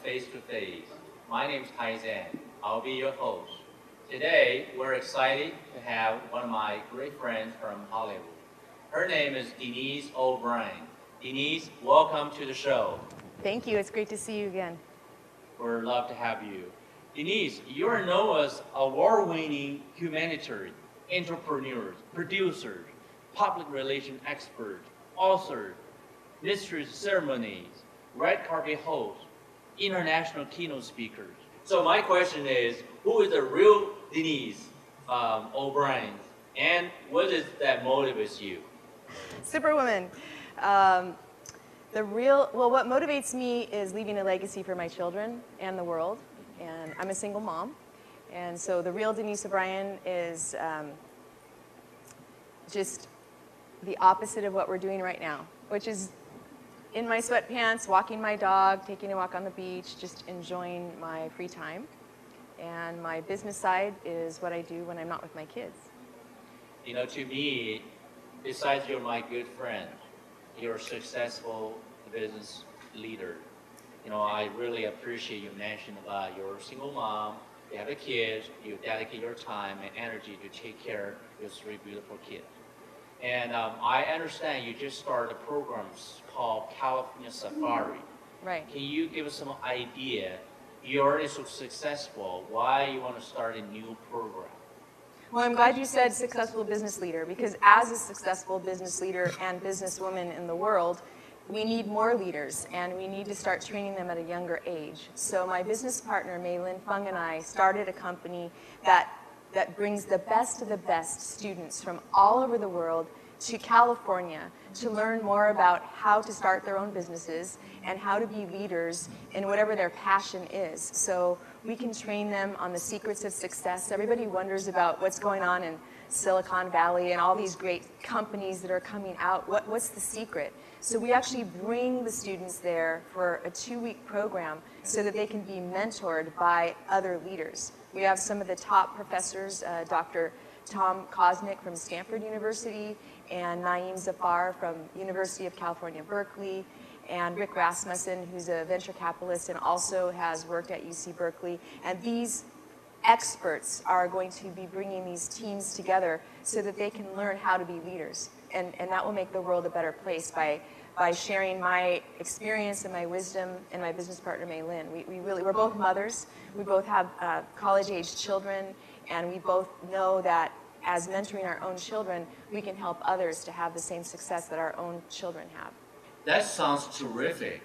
face-to-face. My name is Taizan. I'll be your host. Today, we're excited to have one of my great friends from Hollywood. Her name is Denise O'Brien. Denise, welcome to the show. Thank you. It's great to see you again. We're love to have you. Denise, you are known as award-winning humanitarian, entrepreneur, producer, public relation expert, author, mistress ceremonies, red carpet host, international keynote speaker. So my question is, who is the real Denise O'Brien, and what is that motivates you? Superwoman. What motivates me is leaving a legacy for my children and the world. And I'm a single mom. And so the real Denise O'Brien is just the opposite of what we're doing right now, which is in my sweatpants, walking my dog, taking a walk on the beach, just enjoying my free time. And my business side is what I do when I'm not with my kids. You know, to me, besides you're my good friend, you're a successful business leader. You know, I really appreciate you mentioned about your single mom, you have a kid, you dedicate your time and energy to take care of your 3 beautiful kids. And I understand you just started a program called California Safari. Right. Can you give us some idea, you're already so successful, why you want to start a new program? Well, I'm glad you said successful business leader, because as a successful business leader and businesswoman in the world, we need more leaders, and we need to start training them at a younger age. So my business partner, Mei Lin Feng, and I started a company that brings the best of the best students from all over the world to California to learn more about how to start their own businesses and how to be leaders in whatever their passion is. So we can train them on the secrets of success. Everybody wonders about what's going on in Silicon Valley and all these great companies that are coming out. What's the secret? So we actually bring the students there for a 2-week program so that they can be mentored by other leaders. We have some of the top professors, Dr. Tom Kosnick from Stanford University, and Naeem Zafar from University of California, Berkeley, and Rick Rasmussen, who's a venture capitalist and also has worked at UC Berkeley. And these experts are going to be bringing these teams together so that they can learn how to be leaders. And that will make the world a better place by sharing my experience and my wisdom and my business partner, Mei Lin. We're both mothers. We both have college-age children, and we both know that as mentoring our own children, we can help others to have the same success that our own children have. That sounds terrific.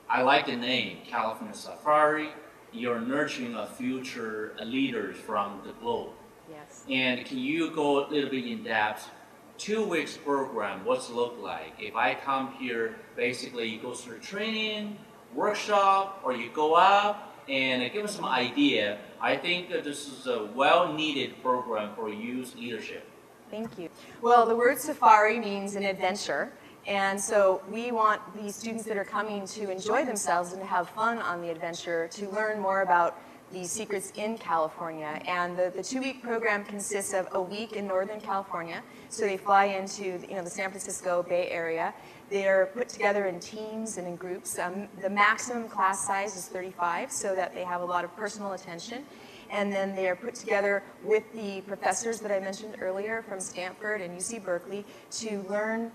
I like the name, California Safari. You're nurturing a future leaders from the globe. Yes. And can you go a little bit in depth? 2 weeks program, what's it look like? If I come here, basically you go through training, workshop, or you go out and give us some idea. I think that this is a well-needed program for youth leadership. Thank you. Well, the word safari means an adventure. And so we want the students that are coming to enjoy themselves and to have fun on the adventure, to learn more about the secrets in California. And the 2-week program consists of a week in Northern California. So they fly into the San Francisco Bay Area. They're put together in teams and in groups. The maximum class size is 35, so that they have a lot of personal attention. And then they are put together with the professors that I mentioned earlier from Stanford and UC Berkeley to learn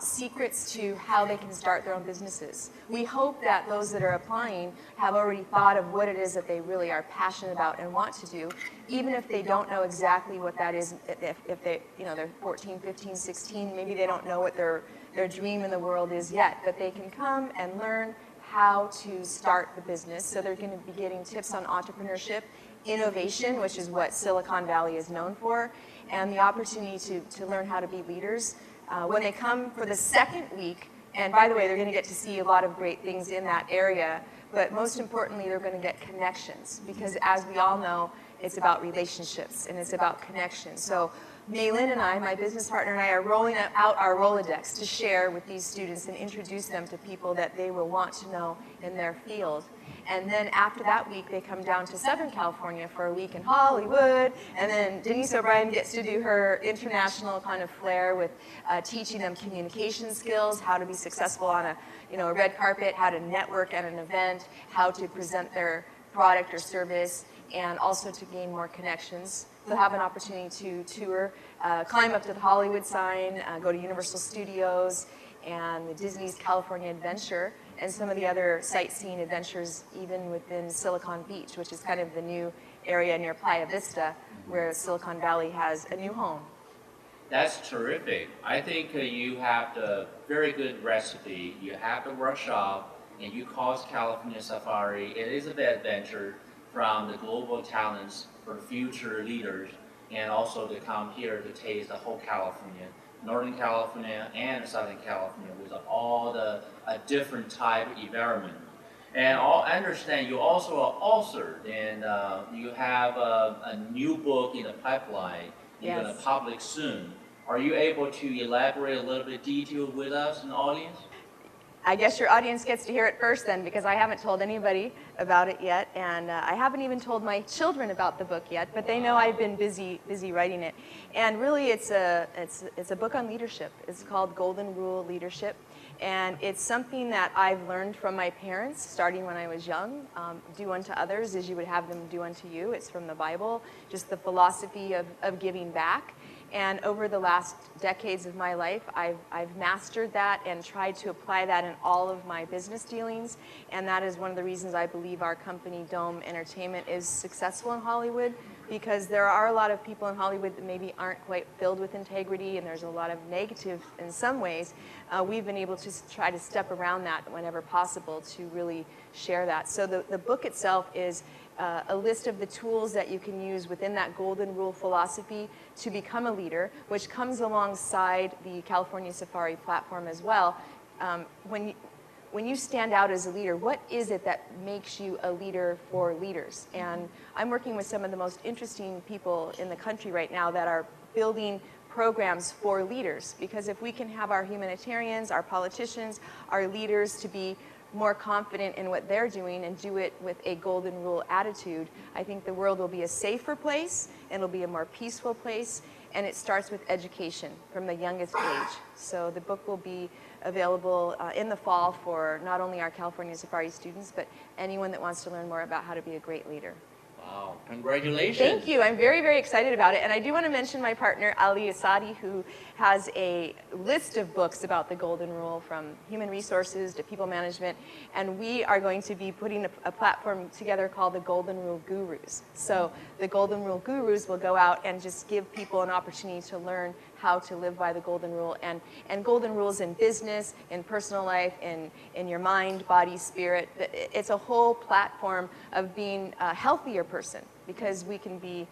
secrets to how they can start their own businesses. We hope that those that are applying have already thought of what it is that they really are passionate about and want to do, even if they don't know exactly what that is. If they, they're 14, 15, 16, maybe they don't know what their dream in the world is yet, but they can come and learn how to start the business. So they're going to be getting tips on entrepreneurship, innovation, which is what Silicon Valley is known for, and the opportunity to learn how to be leaders. When they come for the 2nd week, and by the way, they're going to get to see a lot of great things in that area, but most importantly, they're going to get connections, because as we all know, it's about relationships and it's about connections. So Mei Lin and I, my business partner and I, are rolling out our Rolodex to share with these students and introduce them to people that they will want to know in their field. And then after that week, they come down to Southern California for a week in Hollywood. And then Denise O'Brien gets to do her international kind of flair with teaching them communication skills, how to be successful on a red carpet, how to network at an event, how to present their product or service, and also to gain more connections. They'll have an opportunity to tour, climb up to the Hollywood sign, go to Universal Studios, and the Disney's California Adventure, and some of the other sightseeing adventures even within Silicon Beach, which is kind of the new area near Playa Vista, where Silicon Valley has a new home. That's terrific. I think you have the very good recipe. You have the workshop, and you cause California Safari. It is an adventure from the global talents for future leaders, and also to come here to taste the whole California, Northern California and Southern California, with all the different type of environment. And I understand you also are author, and you have a new book in the pipeline. You're Yes. going to publish soon. Are you able to elaborate a little bit detail with us and the audience? I guess your audience gets to hear it first then, because I haven't told anybody about it yet, and I haven't even told my children about the book yet, but they know I've been busy writing it. And really it's a book on leadership. It's called Golden Rule Leadership, and it's something that I've learned from my parents starting when I was young. Do unto others as you would have them do unto you. It's from the Bible, just the philosophy of giving back. And over the last decades of my life, I've mastered that and tried to apply that in all of my business dealings. And that is one of the reasons I believe our company, Dome Entertainment, is successful in Hollywood, because there are a lot of people in Hollywood that maybe aren't quite filled with integrity, and there's a lot of negative in some ways. We've been able to try to step around that whenever possible to really share that. So the book itself is a list of the tools that you can use within that golden rule philosophy to become a leader, which comes alongside the California Safari platform as well. When you stand out as a leader, what is it that makes you a leader for leaders? And I'm working with some of the most interesting people in the country right now that are building programs for leaders, because if we can have our humanitarians, our politicians, our leaders to be more confident in what they're doing and do it with a golden rule attitude, I think the world will be a safer place, and it'll be a more peaceful place, and it starts with education from the youngest age. So the book will be available in the fall for not only our California Safari students, but anyone that wants to learn more about how to be a great leader. Wow, congratulations. Thank you. I'm very, very excited about it. And I do want to mention my partner, Ali Asadi, who has a list of books about the Golden Rule, from human resources to people management. And we are going to be putting a platform together called the Golden Rule Gurus. So the Golden Rule Gurus will go out and just give people an opportunity to learn how to live by the Golden Rule, and golden rules in business, in personal life, in your mind, body, spirit. It's a whole platform of being a healthier person, because we can be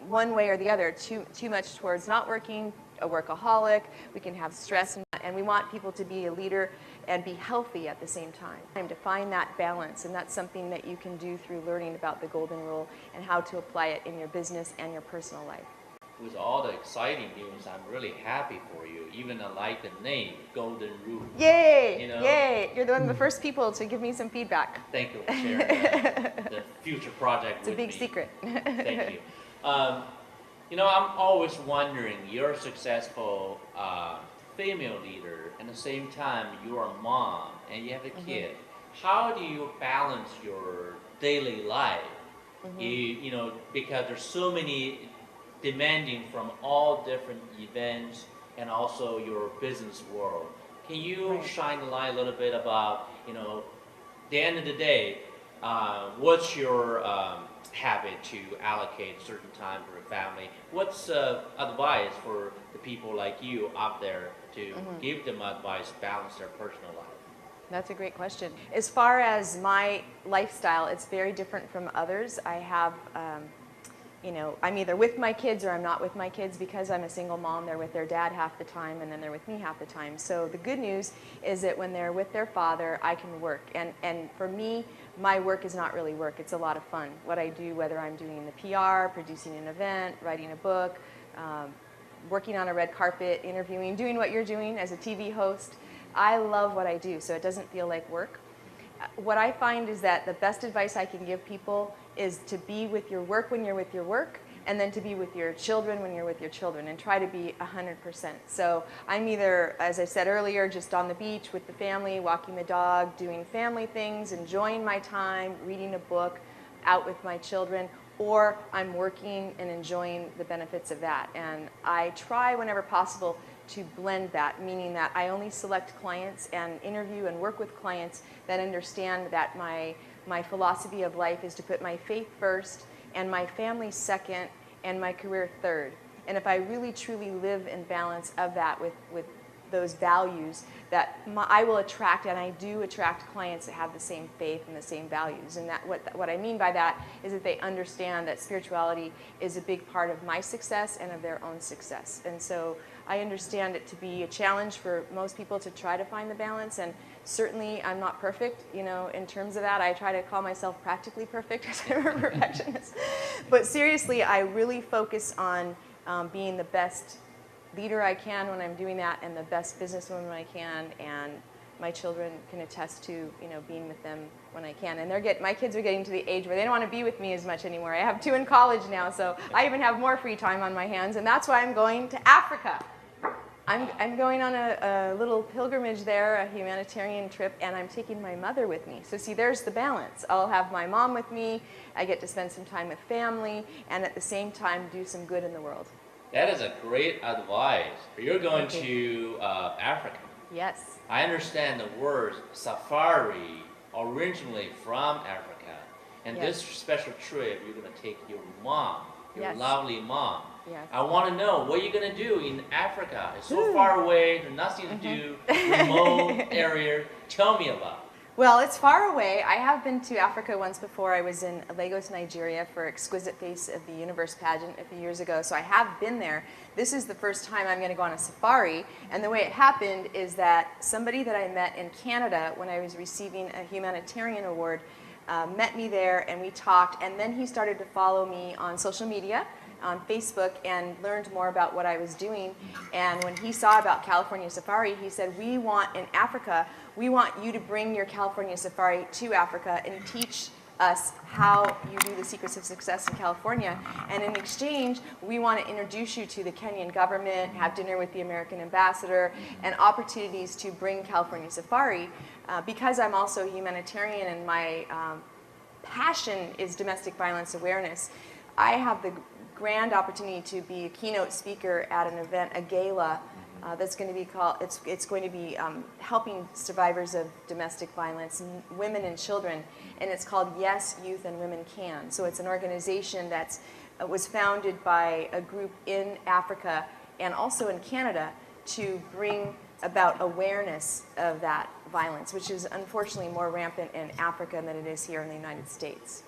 one way or the other, too much towards not working, a workaholic, we can have stress, and we want people to be a leader and be healthy at the same time. To find that balance, and that's something that you can do through learning about the Golden Rule and how to apply it in your business and your personal life. With all the exciting news, I'm really happy for you. Even I like the name, Golden Rule. Yay! You know? Yay! You're one of the first people to give me some feedback. Thank you for sharing the future project with me. It's a big secret. Thank you. I'm always wondering, you're a successful female leader, and at the same time, you're a mom, and you have a kid. How do you balance your daily life? Because there's so many demanding from all different events and also your business world. Can you shine a light a little bit about, the end of the day, what's your habit to allocate certain time for a family? What's advice for the people like you out there to give them advice, balance their personal life? That's a great question. As far as my lifestyle, it's very different from others. I have I'm either with my kids or I'm not with my kids. Because I'm a single mom, they're with their dad half the time, and then they're with me half the time. So the good news is that when they're with their father, I can work. And for me, my work is not really work. It's a lot of fun. What I do, whether I'm doing the PR, producing an event, writing a book, working on a red carpet, interviewing, doing what you're doing as a TV host, I love what I do, so it doesn't feel like work. what I find is that the best advice I can give people is to be with your work when you're with your work, and then to be with your children when you're with your children, and try to be 100%. So I'm either, as I said earlier, just on the beach with the family, walking the dog, doing family things, enjoying my time, reading a book, out with my children, or I'm working and enjoying the benefits of that. And I try whenever possible to blend that, meaning that I only select clients and interview and work with clients that understand that my philosophy of life is to put my faith first and my family second and my career third. And if I really truly live in balance of that with those values, that I will attract, and I do attract clients that have the same faith and the same values. And that what I mean by that is that they understand that spirituality is a big part of my success and of their own success. And so I understand it to be a challenge for most people to try to find the balance, and certainly I'm not perfect, in terms of that. I try to call myself practically perfect because I'm a perfectionist. But seriously, I really focus on being the best leader I can when I'm doing that, and the best businesswoman I can, and my children can attest to being with them when I can. And my kids are getting to the age where they don't want to be with me as much anymore. I have 2 in college now, so I even have more free time on my hands, and that's why I'm going to Africa. I'm going on a little pilgrimage there, a humanitarian trip, and I'm taking my mother with me. So see, there's the balance. I'll have my mom with me, I get to spend some time with family, and at the same time do some good in the world. That is a great advice. You're going to Africa. Yes. I understand the word safari originally from Africa. And Yes. this special trip, you're going to take your mom, your Yes. lovely mom. Yes. I want to know what you're going to do in Africa. It's so far away, there's nothing to do, remote area. Tell me about it. Well, it's far away. I have been to Africa once before. I was in Lagos, Nigeria for Exquisite Face of the Universe pageant a few years ago, so I have been there. This is the first time I'm going to go on a safari, and the way it happened is that somebody that I met in Canada when I was receiving a humanitarian award met me there, and we talked, and then he started to follow me on social media, on Facebook, and learned more about what I was doing. And when he saw about California Safari, he said, we want you to bring your California Safari to Africa and teach us how you do the secrets of success in California. And in exchange, we want to introduce you to the Kenyan government, have dinner with the American ambassador, and opportunities to bring California Safari. Because I'm also a humanitarian and my passion is domestic violence awareness, I have the grand opportunity to be a keynote speaker at an event, a gala, that's going to be called, it's going to be helping survivors of domestic violence, women and children, and it's called Yes, Youth and Women Can. So it's an organization that was founded by a group in Africa and also in Canada to bring about awareness of that violence, which is unfortunately more rampant in Africa than it is here in the United States.